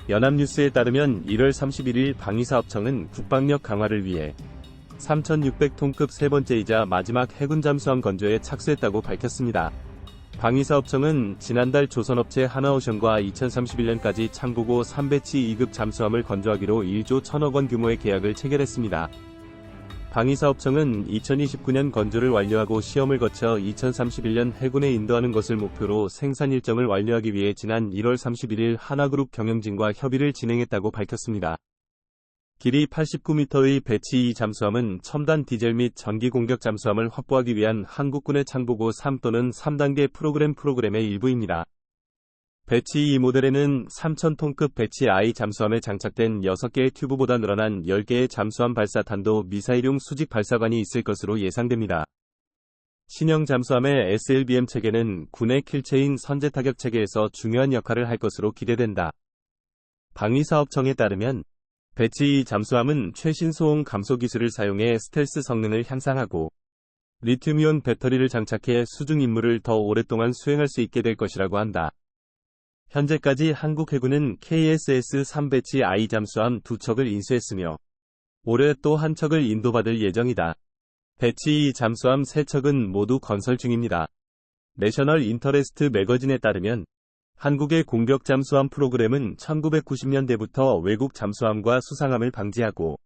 연합뉴스에 따르면 1월 31일 방위사업청은 국방력 강화를 위해 3,600톤급 세 번째이자 마지막 해군 잠수함 건조에 착수했다고 밝혔습니다. 방위사업청은 지난달 조선업체 하나오션과 2031년까지 창보고 3배치 2급 잠수함을 건조하기로 1조 1,000억 원 규모의 계약을 체결했습니다. 방위사업청은 2029년 건조를 완료하고 시험을 거쳐 2031년 해군에 인도하는 것을 목표로 생산 일정을 완료하기 위해 지난 1월 31일 하나그룹 경영진과 협의를 진행했다고 밝혔습니다. 길이 89m의 배치 2 잠수함은 첨단 디젤 및 전기 공격 잠수함을 확보하기 위한 한국군의 창보고 3 또는 3단계 프로그램의 일부입니다. 배치 2 모델에는 3,000톤급 배치 I 잠수함에 장착된 6개의 튜브보다 늘어난 10개의 잠수함 발사 탄도 미사일용 수직 발사관이 있을 것으로 예상됩니다. 신형 잠수함의 SLBM 체계는 군의 킬체인 선제 타격 체계에서 중요한 역할을 할 것으로 기대된다. 방위사업청에 따르면 배치 2 잠수함은 최신 소음 감소 기술을 사용해 스텔스 성능을 향상하고 리튬이온 배터리를 장착해 수중 임무를 더 오랫동안 수행할 수 있게 될 것이라고 한다. 현재까지 한국 해군은 KSS-3 배치 I 잠수함 2척을 인수했으며 올해 또 한 척을 인도받을 예정이다. 배치 2 잠수함 3척은 모두 건설 중입니다. 내셔널 인터레스트 매거진에 따르면 한국의 공격 잠수함 프로그램은 1990년대부터 외국 잠수함과 수상함을 방지하고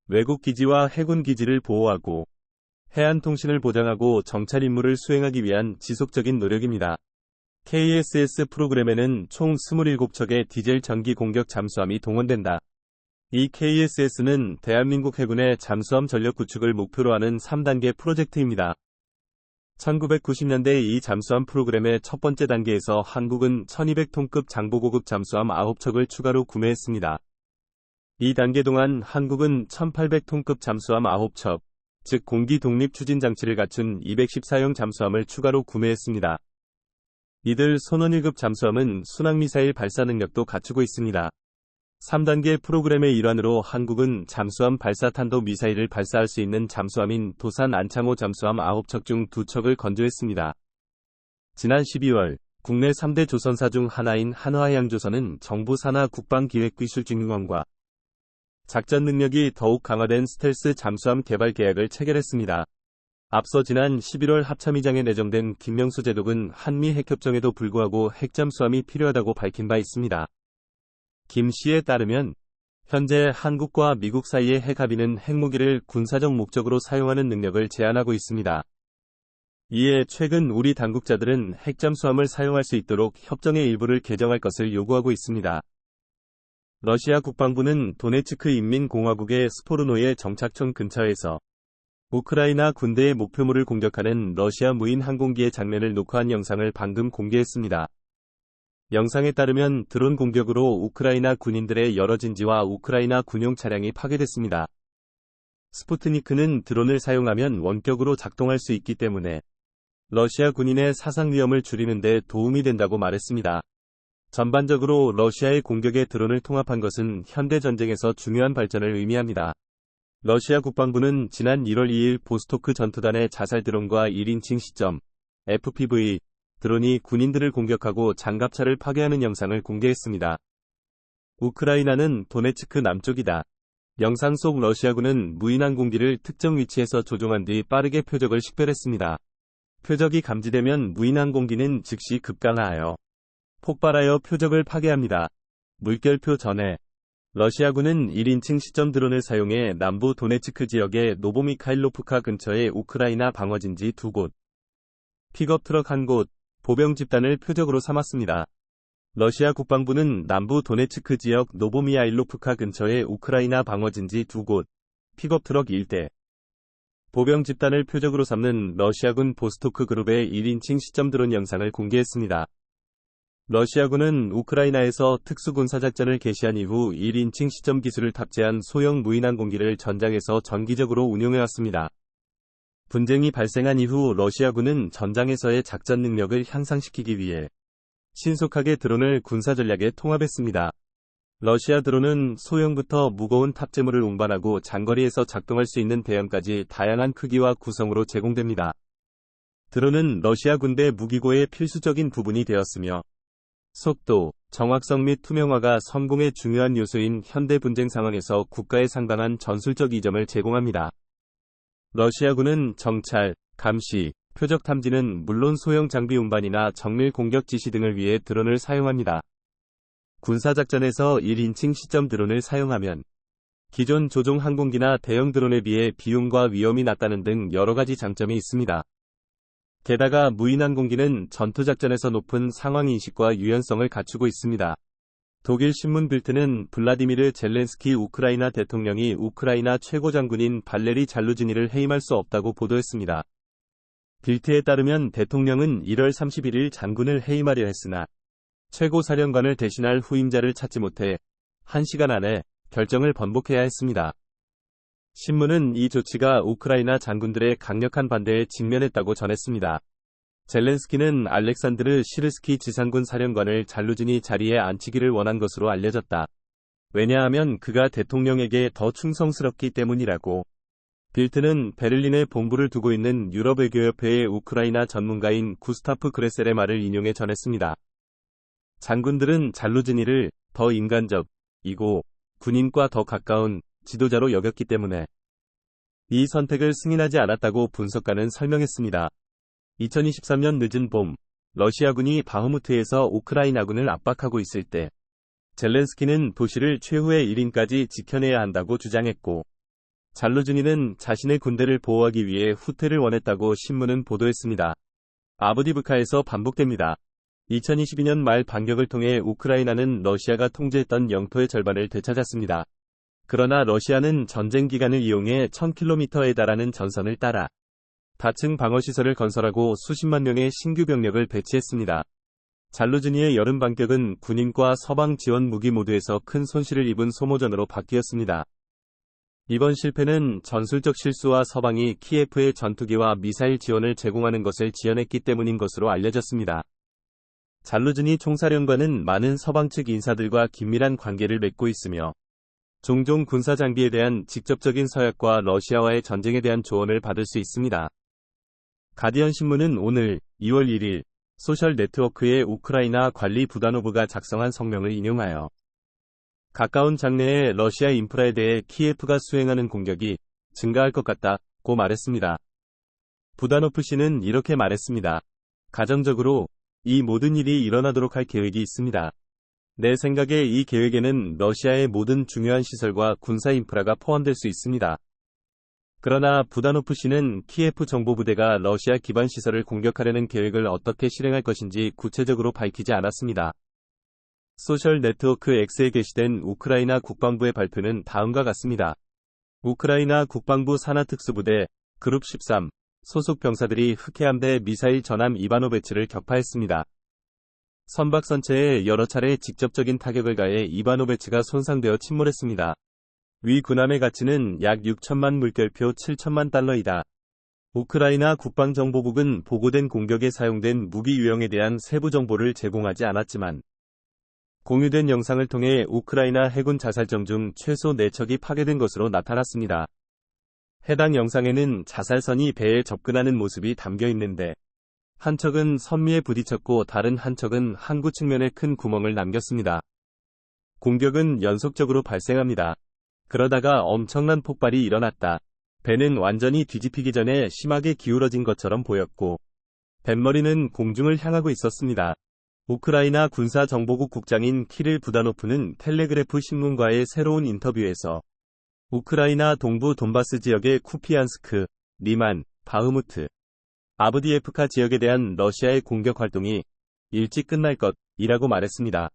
외국 기지와 해군 기지를 보호하고 해안 통신을 보장하고 정찰 임무를 수행하기 위한 지속적인 노력입니다. KSS 프로그램에는 총 27척의 디젤 전기 공격 잠수함이 동원된다. 이 KSS는 대한민국 해군의 잠수함 전력 구축을 목표로 하는 3단계 프로젝트입니다. 1990년대 이 잠수함 프로그램의 첫 번째 단계에서 한국은 1200톤급 장보고급 잠수함 9척을 추가로 구매했습니다. 이 단계 동안 한국은 1800톤급 잠수함 9척, 즉 공기 독립 추진 장치를 갖춘 214형 잠수함을 추가로 구매했습니다. 이들 손원 1급 잠수함은 순항미사일 발사 능력도 갖추고 있습니다. 3단계 프로그램의 일환으로 한국은 잠수함 발사탄도 미사일을 발사할 수 있는 잠수함인 도산 안창호 잠수함 9척 중 2척을 건조했습니다. 지난 12월 국내 3대 조선사 중 하나인 한화해양조선은 정부 산하 국방기획기술진흥원과 작전 능력이 더욱 강화된 스텔스 잠수함 개발 계약을 체결했습니다. 앞서 지난 11월 합참의장에 내정된 김명수 제독은 한미 핵협정에도 불구하고 핵잠수함이 필요하다고 밝힌 바 있습니다. 김 씨에 따르면 현재 한국과 미국 사이의 핵합의는 핵무기를 군사적 목적으로 사용하는 능력을 제한하고 있습니다. 이에 최근 우리 당국자들은 핵잠수함을 사용할 수 있도록 협정의 일부를 개정할 것을 요구하고 있습니다. 러시아 국방부는 도네츠크 인민공화국의 스포르노예 정착촌 근처에서 우크라이나 군대의 목표물을 공격하는 러시아 무인 항공기의 장면을 녹화한 영상을 방금 공개했습니다. 영상에 따르면 드론 공격으로 우크라이나 군인들의 여러 진지와 우크라이나 군용 차량이 파괴됐습니다. 스푸트니크는 드론을 사용하면 원격으로 작동할 수 있기 때문에 러시아 군인의 사상 위험을 줄이는 데 도움이 된다고 말했습니다. 전반적으로 러시아의 공격에 드론을 통합한 것은 현대 전쟁에서 중요한 발전을 의미합니다. 러시아 국방부는 지난 1월 2일 보스토크 전투단의 자살 드론과 1인칭 시점 FPV 드론이 군인들을 공격하고 장갑차를 파괴하는 영상을 공개했습니다. 우크라이나는 도네츠크 남쪽이다. 영상 속 러시아군은 무인 항공기를 특정 위치에서 조종한 뒤 빠르게 표적을 식별했습니다. 표적이 감지되면 무인 항공기는 즉시 급강하여 폭발하여 표적을 파괴합니다. 물결표 전에 러시아군은 1인칭 시점 드론을 사용해 남부 도네츠크 지역의 노보미카일로프카 근처의 우크라이나 방어진지 2곳, 픽업트럭 1곳, 보병 집단을 표적으로 삼았습니다. 러시아 국방부는 남부 도네츠크 지역 노보미아일로프카 근처의 우크라이나 방어진지 2곳, 픽업트럭 일대, 보병 집단을 표적으로 삼는 러시아군 보스토크 그룹의 1인칭 시점 드론 영상을 공개했습니다. 러시아군은 우크라이나에서 특수군사작전을 개시한 이후 1인칭 시점 기술을 탑재한 소형 무인항공기를 전장에서 정기적으로 운용해왔습니다. 분쟁이 발생한 이후 러시아군은 전장에서의 작전 능력을 향상시키기 위해 신속하게 드론을 군사전략에 통합했습니다. 러시아 드론은 소형부터 무거운 탑재물을 운반하고 장거리에서 작동할 수 있는 대형까지 다양한 크기와 구성으로 제공됩니다. 드론은 러시아 군대 무기고의 필수적인 부분이 되었으며 속도, 정확성 및 투명화가 성공의 중요한 요소인 현대 분쟁 상황에서 국가에 상당한 전술적 이점을 제공합니다. 러시아군은 정찰, 감시, 표적 탐지는 물론 소형 장비 운반이나 정밀 공격 지시 등을 위해 드론을 사용합니다. 군사작전에서 1인칭 시점 드론을 사용하면 기존 조종 항공기나 대형 드론에 비해 비용과 위험이 낮다는 등 여러가지 장점이 있습니다. 게다가 무인항공기는 전투작전에서 높은 상황인식과 유연성을 갖추고 있습니다. 독일 신문 빌트는 블라디미르 젤렌스키 우크라이나 대통령이 우크라이나 최고 장군인 발레리 잘루지니를 해임할 수 없다고 보도했습니다. 빌트에 따르면 대통령은 1월 31일 장군을 해임하려 했으나 최고사령관을 대신할 후임자를 찾지 못해 1시간 안에 결정을 번복해야 했습니다. 신문은 이 조치가 우크라이나 장군들의 강력한 반대에 직면했다고 전했습니다. 젤렌스키는 알렉산드르 시르스키 지상군 사령관을 잘루지니 자리에 앉히기를 원한 것으로 알려졌다. 왜냐하면 그가 대통령에게 더 충성스럽기 때문이라고. 빌트는 베를린에 본부를 두고 있는 유럽외교협회의 우크라이나 전문가인 구스타프 그레셀의 말을 인용해 전했습니다. 장군들은 잘루지니를 더 인간적이고 군인과 더 가까운 지도자로 여겼기 때문에 이 선택을 승인하지 않았다고 분석가는 설명했습니다. 2023년 늦은 봄, 러시아군이 바흐무트에서 우크라이나군을 압박하고 있을 때 젤렌스키는 도시를 최후의 1인까지 지켜내야 한다고 주장했고, 잘루지니는 자신의 군대를 보호하기 위해 후퇴를 원했다고 신문은 보도했습니다. 아브디브카에서 반복됩니다. 2022년 말 반격을 통해 우크라이나는 러시아가 통제했던 영토의 절반을 되찾았습니다. 그러나 러시아는 전쟁 기간을 이용해 1000km에 달하는 전선을 따라 다층 방어시설을 건설하고 수십만 명의 신규 병력을 배치했습니다. 잘루지니의 여름 반격은 군인과 서방 지원 무기 모두에서 큰 손실을 입은 소모전으로 바뀌었습니다. 이번 실패는 전술적 실수와 서방이 키예프의 전투기와 미사일 지원을 제공하는 것을 지연했기 때문인 것으로 알려졌습니다. 잘루지니 총사령관은 많은 서방 측 인사들과 긴밀한 관계를 맺고 있으며 종종 군사 장비에 대한 직접적인 서약과 러시아와의 전쟁에 대한 조언을 받을 수 있습니다. 가디언 신문은 오늘 2월 1일 소셜 네트워크의 우크라이나 관리 부다노브가 작성한 성명을 인용하여 가까운 장래에 러시아 인프라에 대해 키예프가 수행하는 공격이 증가할 것 같다고 말했습니다. 부다노프 씨는 이렇게 말했습니다. 가정적으로 이 모든 일이 일어나도록 할 계획이 있습니다. 내 생각에 이 계획에는 러시아의 모든 중요한 시설과 군사 인프라가 포함될 수 있습니다. 그러나 부다노프 씨는 키예프 정보부대가 러시아 기반 시설을 공격하려는 계획을 어떻게 실행할 것인지 구체적으로 밝히지 않았습니다. 소셜 네트워크 X에 게시된 우크라이나 국방부의 발표는 다음과 같습니다. 우크라이나 국방부 산하특수부대 그룹 13 소속 병사들이 흑해함대 미사일 전함 이바노베츠를 격파했습니다. 선박선체에 여러 차례 직접적인 타격을 가해 이바노베츠가 손상되어 침몰했습니다. 위 군함의 가치는 약 6천만 물결표 7천만 달러이다. 우크라이나 국방정보국은 보고된 공격에 사용된 무기 유형에 대한 세부 정보를 제공하지 않았지만 공유된 영상을 통해 우크라이나 해군 자살점 중 최소 4척이 파괴된 것으로 나타났습니다. 해당 영상에는 자살선이 배에 접근하는 모습이 담겨 있는데 한 척은 선미에 부딪혔고 다른 한 척은 항구 측면에 큰 구멍을 남겼습니다. 공격은 연속적으로 발생합니다. 그러다가 엄청난 폭발이 일어났다. 배는 완전히 뒤집히기 전에 심하게 기울어진 것처럼 보였고 뱃머리는 공중을 향하고 있었습니다. 우크라이나 군사정보국 국장인 키릴 부다노프는 텔레그래프 신문과의 새로운 인터뷰에서 우크라이나 동부 돈바스 지역의 쿠피안스크, 리만, 바흐무트, 아브디에프카 지역에 대한 러시아의 공격 활동이 일찍 끝날 것이라고 말했습니다.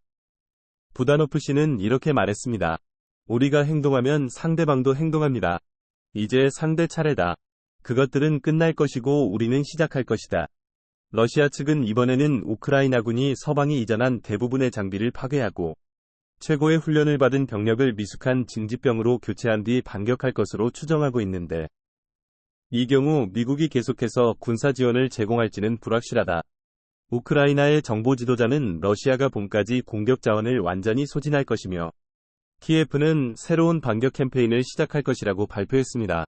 부다노프 씨는 이렇게 말했습니다. 우리가 행동하면 상대방도 행동합니다. 이제 상대 차례다. 그것들은 끝날 것이고 우리는 시작할 것이다. 러시아 측은 이번에는 우크라이나군이 서방이 이전한 대부분의 장비를 파괴하고 최고의 훈련을 받은 병력을 미숙한 징집병으로 교체한 뒤 반격할 것으로 추정하고 있는데 이 경우 미국이 계속해서 군사 지원을 제공할지는 불확실하다. 우크라이나의 정보 지도자는 러시아가 봄까지 공격 자원을 완전히 소진할 것이며 키예프는 새로운 반격 캠페인을 시작할 것이라고 발표했습니다.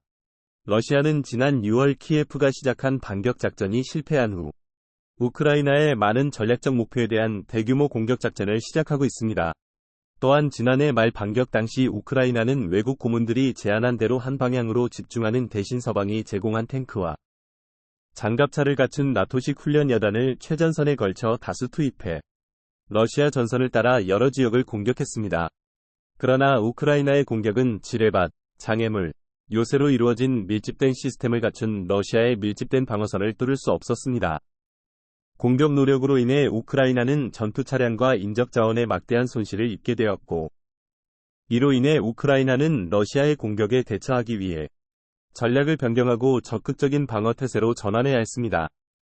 러시아는 지난 6월 키예프가 시작한 반격 작전이 실패한 후 우크라이나의 많은 전략적 목표에 대한 대규모 공격 작전을 시작하고 있습니다. 또한 지난해 말 반격 당시 우크라이나는 외국 고문들이 제안한 대로 한 방향으로 집중하는 대신 서방이 제공한 탱크와 장갑차를 갖춘 나토식 훈련 여단을 최전선에 걸쳐 다수 투입해 러시아 전선을 따라 여러 지역을 공격했습니다. 그러나 우크라이나의 공격은 지뢰밭, 장애물, 요새로 이루어진 밀집된 시스템을 갖춘 러시아의 밀집된 방어선을 뚫을 수 없었습니다. 공격 노력으로 인해 우크라이나는 전투 차량과 인적 자원에 막대한 손실을 입게 되었고, 이로 인해 우크라이나는 러시아의 공격에 대처하기 위해 전략을 변경하고 적극적인 방어 태세로 전환해야 했습니다.